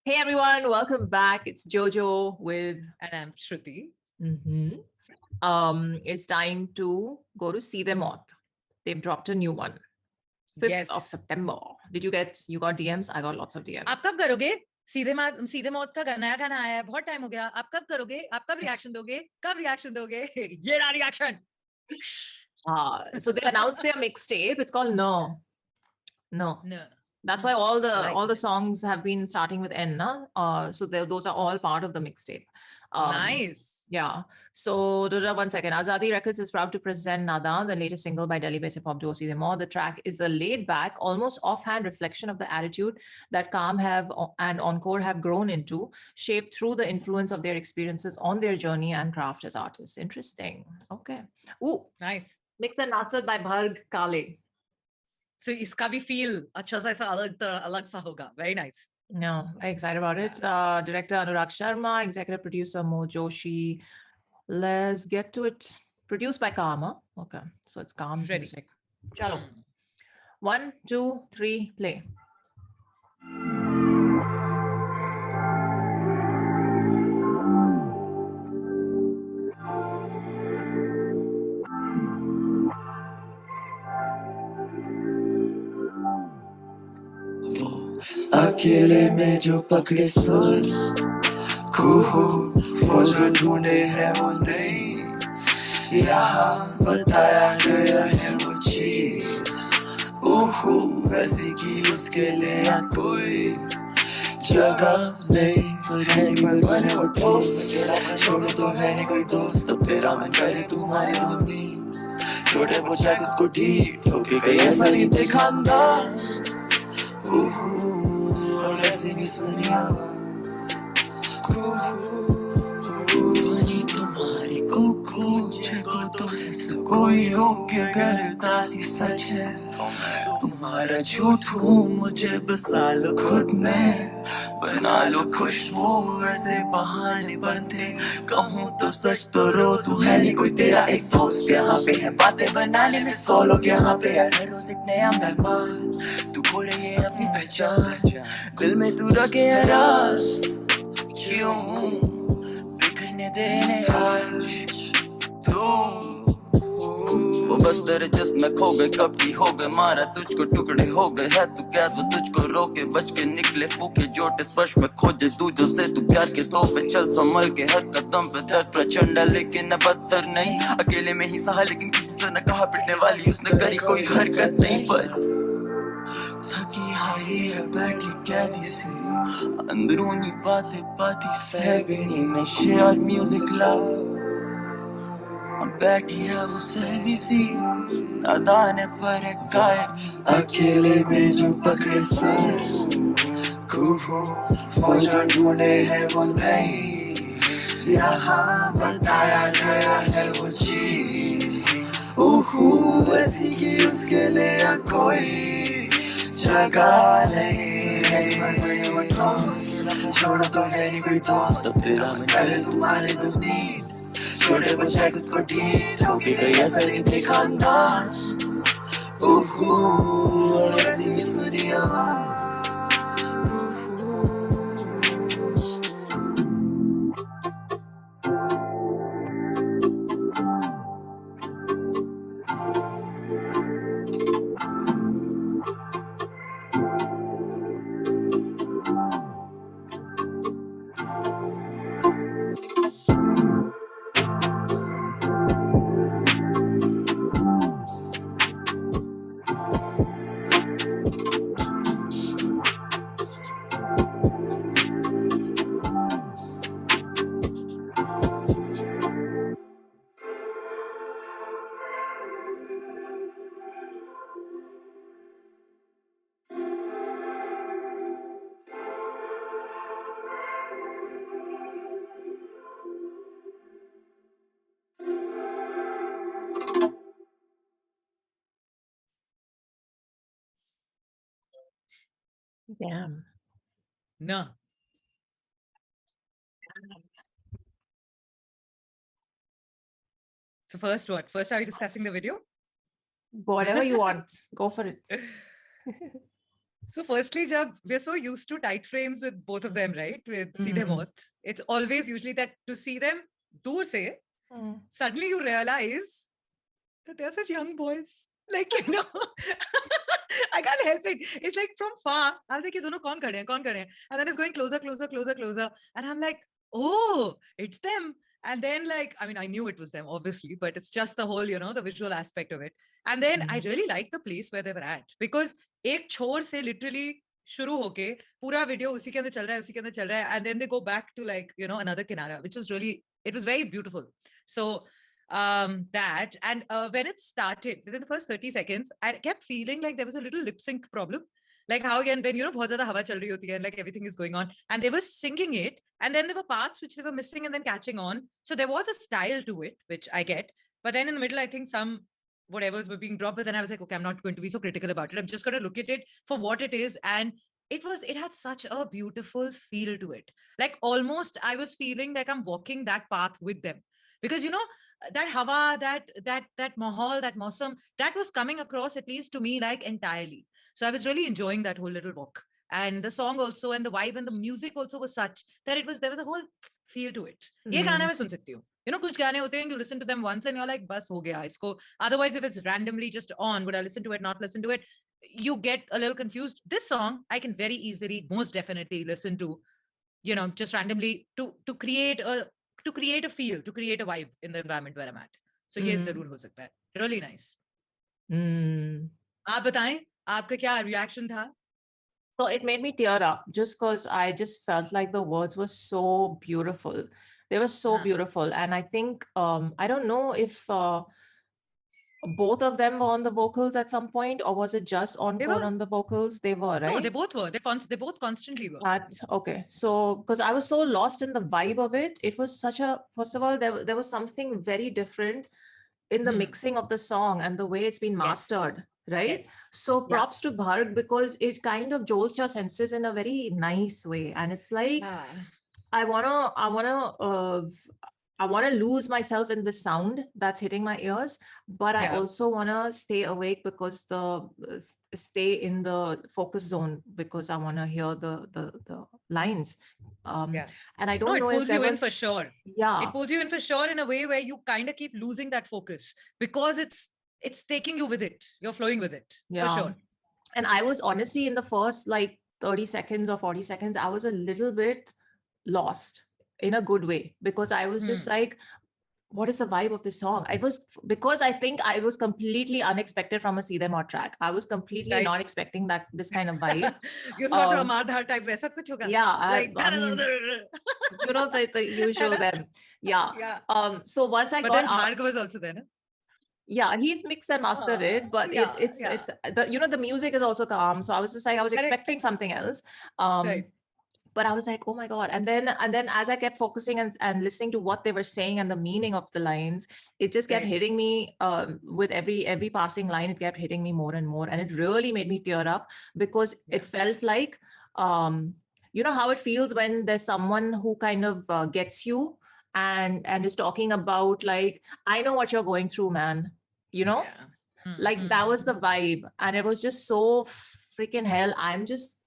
Hey everyone, welcome back. It's Jojo with And I'm Shruti. It's time to go to Seedhe Maut. They've dropped a new one. 5th of Yes. September. You got DMs? I got lots of DMs. आप कब करोगे? सीधे मौत का नया गाना आया है, बहुत टाइम हो गया. आप कब करोगे? आप कब रिएक्शन दोगे? कब रिएक्शन दोगे? ये ना reaction. So they announced their mixtape. It's called No. That's why all the songs have been starting with N, na? So those are all part of the mixtape. Nice. Yeah. So, 1 second. Azadi Records is proud to present Nadaan, the latest single by Delhi-based hip-hop duo Seedhe Maut. The track is a laid-back, almost offhand reflection of the attitude that Calm and Encore have grown into, shaped through the influence of their experiences on their journey and craft as artists. Interesting. Okay. Ooh. Nice. Mix and mastered by Bharg Kale. So इसका भी feel अच्छा सा ऐसा अलग सा होगा. Very nice. No, I'm excited about it. Director Anurag Sharma, executive producer Mo Joshi. Let's get to it. Produced by Kama. Okay, so it's Kam's music. Chalo. 1, 2, 3, play. अकेले में जो पकड़े सुर खूहो वो जो ढूंढे है वो नहीं यहाँ बताया गया है वो चीज ऊहू वैसी की उसके लिए कोई जगह नहीं है पर बने वो ठोस छोड़ो तो है नहीं कोई दोस्त अब तेरा मन करे तुम्हारी धुनी छोटे पोछा खुद को ढीठ होके कहीं ऐसा नहीं देखा अंदाज ऐसी भी सुनी आवाज ध्वनि तुम्हारी कुकू को तो कोई हो के करता सी सच है तुम्हारा झूठ हूँ मुझे बसा लो खुद में बना लो खुशबू ऐसे बहाने बनते कहूँ तो सच तो रो तू है नहीं कोई तेरा एक दोस्त यहाँ पे है बातें बनाने में 100 लोग यहाँ पे है हर रोज एक नया मेहमान तू खो रही है अपनी पहचान दिल में तू रखे है राज क्यों बिखरने देने आज तू वो बस तेरे जिस्म खो गए कब की हो गए मारा तुझको टुकड़े हो गए है तू कैद वो तुझको रोके बच के निकले फूके जोटे स्पर्श में खोजे तू जो से तू प्यार के तोहफे चल संभल के हर कदम पे दर्द प्रचंड लेकिन न बदतर नहीं अकेले में ही सहा लेकिन किसी से न कहा पिटने वाली उसने करी कोई हरकत नहीं पर थकी हारी है बैठी कैदी से अंदरूनी बातें बाती सहबीनी नशे और म्यूजिक लाओ बैठी है वो सहमी सी नादान है पर गायब अकेले में जो पकड़े सर खूहो वो जो ढूंढे है वो नहीं यहाँ बताया गया है वो चीज वैसी की उसके लिए कोई जगह नहीं है वो ठोस छोड़ो तो है नहीं कोई दोस्त अब तेरा मन करे तुम्हारे दुनिया छोटे बच्चे खुद को ढीठ होके गई ऐसा नहीं देखा अंदाज ऐसी भी सुनी आवाज Damn. No. So first what? First are we discussing the video? Whatever you want. Go for it. So firstly, Jab, we're so used to tight frames with both of them, right? With Seedhe Maut. It's always usually that to see them dur se, suddenly you realize that they're such young boys. Like, you know, I can't help it. It's like from far, I was like, ye dono kaun khade hain, kaun khade hain? And then it's going closer, closer, closer, closer. And I'm like, oh, it's them. And then like, I mean, I knew it was them, obviously, but it's just the whole, you know, the visual aspect of it. And then I really like the place where they were at because ek chhor se literally shuru hoke, pura video usi ke andar chal raha hai, usi ke andar chal raha hai. And then they go back to like, you know, another kinara, which was really, it was very beautiful. So that, and when it started, within the first 30 seconds, I kept feeling like there was a little lip sync problem. Like how again, when, you know, bahut zyada hawa chal rahi hoti hai and like everything is going on and they were singing it and then there were parts which they were missing and then catching on. So there was a style to it, which I get. But then in the middle, I think some whatevers were being dropped. But then I was like, okay, I'm not going to be so critical about it. I'm just going to look at it for what it is. And it had such a beautiful feel to it. Like almost I was feeling like I'm walking that path with them. Because, you know, that hawa, that mahal, that mausam, that was coming across at least to me like entirely. So I was really enjoying that whole little walk. And the song also and the vibe and the music also was such that there was a whole feel to it. Ye gaana main sun sakti hu. You know, kuch gaane hote hain, you listen to them once and you're like, bas ho gaya isko. Otherwise, if it's randomly just on, would I listen to it, not listen to it? You get a little confused. This song, I can very easily, most definitely listen to, you know, just randomly to create a feel, to create a vibe in the environment where I'm at. So ye zarur ho sakta hai. Really nice. Aap bataएं, aapka kya reaction tha? So it made me tear up just because I just felt like the words were so beautiful. They were so beautiful. And I think, I don't know if both of them were on the vocals at some point, or was it just Encore on the vocals? They were, right? No, they both were. They both constantly were. Okay. So, because I was so lost in the vibe of it, it was such a, first of all, there was something very different in the mixing of the song and the way it's been mastered, right? Yes. So props to Bharg, because it kind of jolts your senses in a very nice way. And it's like, I want to lose myself in the sound that's hitting my ears, but I also want to stay awake because stay in the focus zone because I want to hear the lines. And I don't know if it pulls you in for sure. Yeah. It pulls you in for sure in a way where you kind of keep losing that focus because it's taking you with it. You're flowing with it for sure. And I was honestly in the first like 30 seconds or 40 seconds, I was a little bit lost in a good way, because I was just like, what is the vibe of this song? Because I think I was completely unexpected from a Seedhe Maut track. I was completely not expecting this kind of vibe. You thought a Madhar type waisa kuch hoga? Yeah. You know, the usual then. Yeah. So once I but got then Bharg was also there, no? Yeah, he's mixed and mastered it, but it's you know, the music is also calm. So I was just like, I was expecting something else. But I was like, oh my God. And then as I kept focusing and listening to what they were saying and the meaning of the lines, it just kept hitting me with every passing line. It kept hitting me more and more. And it really made me tear up because it felt like, you know how it feels when there's someone who kind of gets you and is talking about like, I know what you're going through, man. You know, like that was the vibe. And it was just so freaking hell. I'm just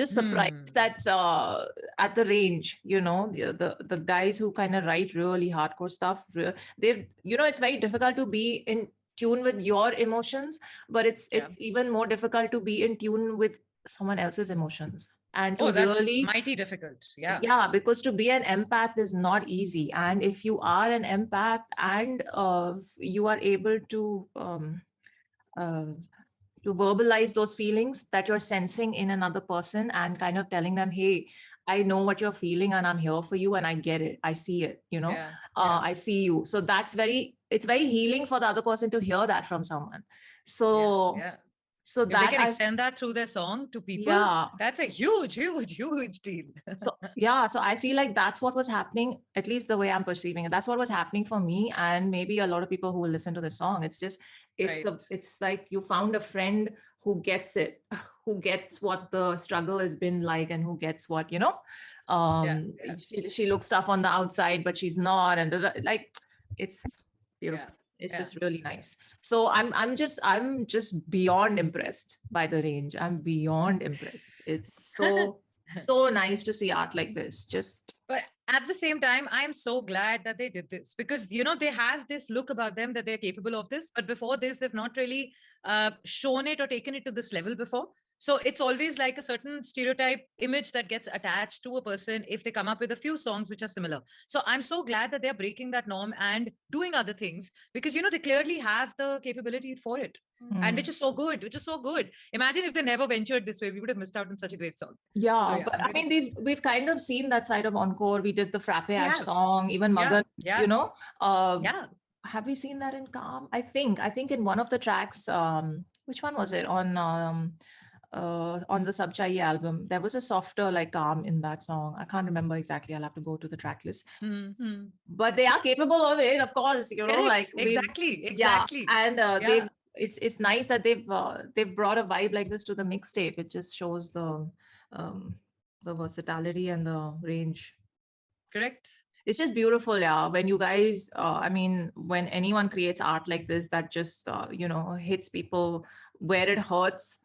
surprised that at the range, you know, the guys who kind of write really hardcore stuff, they've, you know, it's very difficult to be in tune with your emotions, but it's even more difficult to be in tune with someone else's emotions. And to that's mighty difficult. Yeah, because to be an empath is not easy. And if you are an empath and you are able to verbalize those feelings that you're sensing in another person and kind of telling them, hey, I know what you're feeling and I'm here for you and I get it. I see it, you know, I see you. So it's very healing for the other person to hear that from someone. So So if they can extend that through their song to people, that's a huge deal. So I feel like that's what was happening, at least the way I'm perceiving it. That's what was happening for me, and maybe a lot of people who will listen to the song. It's just, it's like you found a friend who gets it, who gets what the struggle has been like, and who gets what, you know, she looks tough on the outside, but she's not, and like, it's beautiful. It's just really nice. So I'm just beyond impressed by the range. I'm beyond impressed. It's so nice to see art like this. But at the same time, I am so glad that they did this, because they have this look about them that they're capable of this. But before this, they've not really shown it or taken it to this level before. So it's always like a certain stereotype image that gets attached to a person if they come up with a few songs which are similar. So I'm so glad that they're breaking that norm and doing other things, because they clearly have the capability for it. And which is so good. Imagine if they never ventured this way, we would have missed out on such a great song. Yeah, but I mean, we've kind of seen that side of Encore. We did the Frappe Ash song, even Magan, Have we seen that in Calm? I think in one of the tracks, which one was it? On the Sab Chahiye album, there was a softer like Calm in that song. I can't remember exactly. I'll have to go to the track list. But they are capable of it, of course. Correct. Exactly. Yeah, and it's nice that they've brought a vibe like this to the mixtape. It just shows the versatility and the range. Correct. It's just beautiful, yeah. When you guys, when anyone creates art like this, that just hits people where it hurts,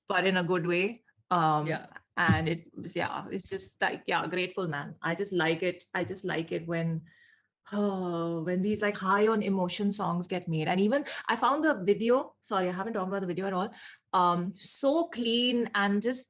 but in a good way. And it's just like, grateful, man. I just like it. I just like it when these like high on emotion songs get made. And even I found the video, sorry, I haven't talked about the video at all. So clean, and just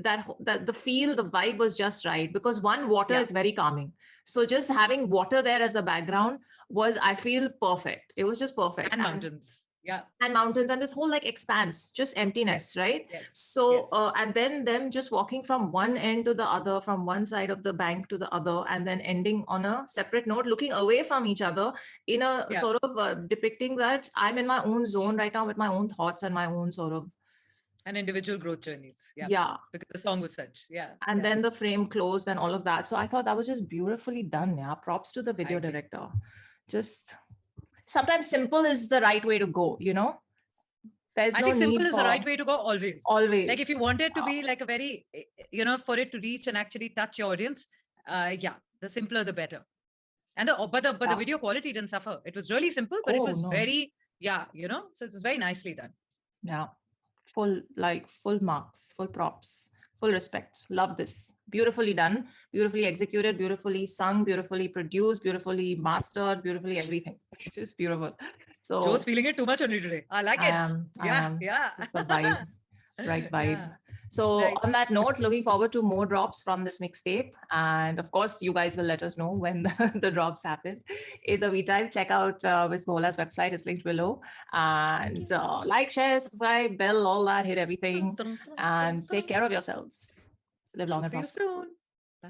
that the feel, the vibe was just right, because water is very calming. So just having water there as the background was, I feel, perfect. It was just perfect. And mountains. Yeah. And mountains, and this whole like expanse, just emptiness, right? Yes. So, and then them just walking from one end to the other, from one side of the bank to the other, and then ending on a separate note, looking away from each other in a sort of depicting that I'm in my own zone right now with my own thoughts and my own sort of and individual growth journeys. Yeah. Because the song was such. Yeah. And then the frame closed and all of that. So I thought that was just beautifully done. Yeah. Props to the video director. Just sometimes simple is the right way to go, I think simple is the right way to go always. Always. Like if you want it to be like a very, for it to reach and actually touch your audience, the simpler the better. And the video quality didn't suffer. It was really simple, but it was very, so it was very nicely done. Yeah. Full marks, full props, full respect. Love this. Beautifully done, beautifully executed, beautifully sung, beautifully produced, beautifully mastered, beautifully everything. It's just beautiful. So Joe's feeling it too much on you today. I like it. I am. It's the vibe, right vibe. Yeah. So on that note, looking forward to more drops from this mixtape. And of course, you guys will let us know when the drops happen. In the meantime, check out Miss Mohola's website. It's linked below. And like, share, subscribe, bell, all that, hit everything. And take care of yourselves. Live long and prosper. See you soon. Bye.